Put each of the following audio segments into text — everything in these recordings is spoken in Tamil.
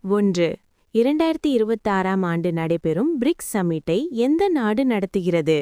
1. 2026ஆம் ஆண்டு நடைபெறும் பிரிக்ஸ் சம்மிட்டை எந்த நாடு நடத்துகிறது?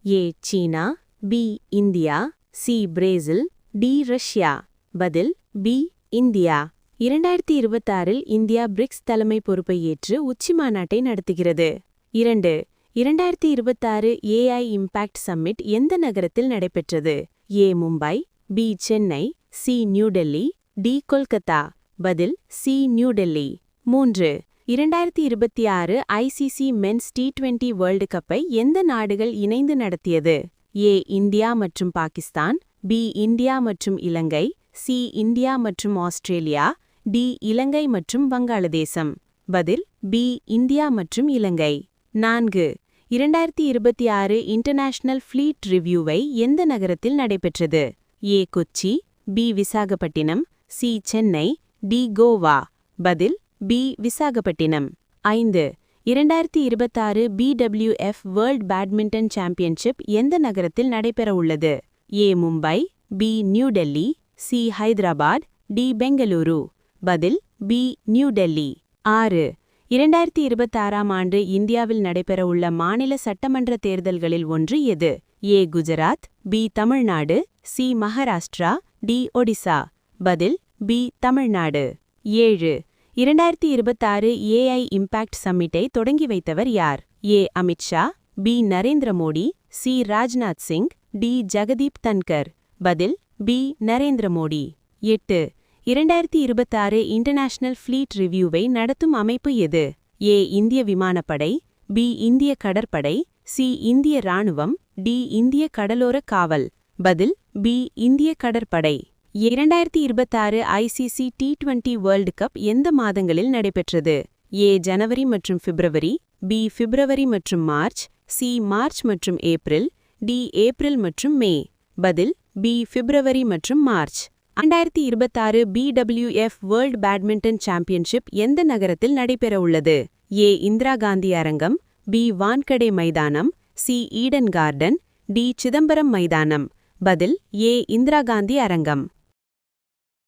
A. China, B. India, C. Brazil, D. Russia. பதில் பி. இந்தியா. 2026இல் இந்தியா பிரிக்ஸ் தலைமை பொறுப்பை ஏற்று உச்சிமாநாட்டை நடத்துகிறது. 2. 2026 ஏஐ இம்பாக்ட் சம்மிட் எந்த நகரத்தில் நடைபெற்றது? A. Mumbai, B. Chennai, C. New Delhi, D. Kolkata. பதில் C. New Delhi. 3. 2026 ICC men's T20 world கப்பை எந்த நாடுகள் இணைந்து நடத்தியது? ஏ. இந்தியா மற்றும் பாகிஸ்தான், பி. இந்தியா மற்றும் இலங்கை, சி. இந்தியா மற்றும் ஆஸ்திரேலியா, டி. இலங்கை மற்றும் வங்காளதேசம். பதில் பி. இந்தியா மற்றும் இலங்கை. 4. 2026 இன்டர்நேஷனல் ஃப்ளீட் ரிவ்யூவை எந்த நகரத்தில் நடைபெற்றது? A. Kochi, B. Visakhapatnam, C. Chennai, D. Goa. பதில் B. Visakhapatnam. 5. 2026 BWF world badminton championship எந்த நகரத்தில் நடைபெறவுள்ளது? A. Mumbai, B. New Delhi, C. Hyderabad, D. Bengaluru. பதில் பி. நியூடெல்லி. 6. 2026ஆம் ஆண்டு இந்தியாவில் நடைபெறவுள்ள மாநில சட்டமன்ற தேர்தல்களில் ஒன்று எது? A. Gujarat, B. Tamil Nadu, C. Maharashtra, D. Odisha. பதில் பி. தமிழ்நாடு. 7. 2026 ஏஐ இம்பாக்ட் சம்மிட்டை தொடங்கி வைத்தவர் யார்? A. Amit Shah, B. Narendra Modi, C. Rajnath Singh, D. Jagdeep Dhankhar. பதில் B. Narendra Modi. 8. 2026 international fleet ரிவ்யூவை நடத்தும் அமைப்பு எது? ஏ. இந்திய விமானப்படை, பி. இந்திய கடற்படை, சி. இந்திய இராணுவம், டி. இந்திய கடலோர காவல். பதில் பி. இந்திய கடற்படை. 2026 ஐசிசி T20 வேர்ல்டு கப் எந்த மாதங்களில் நடைபெற்றது? ஏ. ஜனவரி மற்றும் பிப்ரவரி, பி. பிப்ரவரி மற்றும் மார்ச், சி. மார்ச் மற்றும் ஏப்ரல், டி. ஏப்ரல் மற்றும் மே. பதில் பி. பிப்ரவரி மற்றும் March. 2026 BWF world badminton championship எந்த நகரத்தில் நடைபெறவுள்ளது? ஏ. இந்திரா காந்தி அரங்கம், பி. வான்கடே மைதானம், C. Eden garden, D. Chidambaram மைதானம். பதில் ஏ. இந்திரா காந்தி அரங்கம்.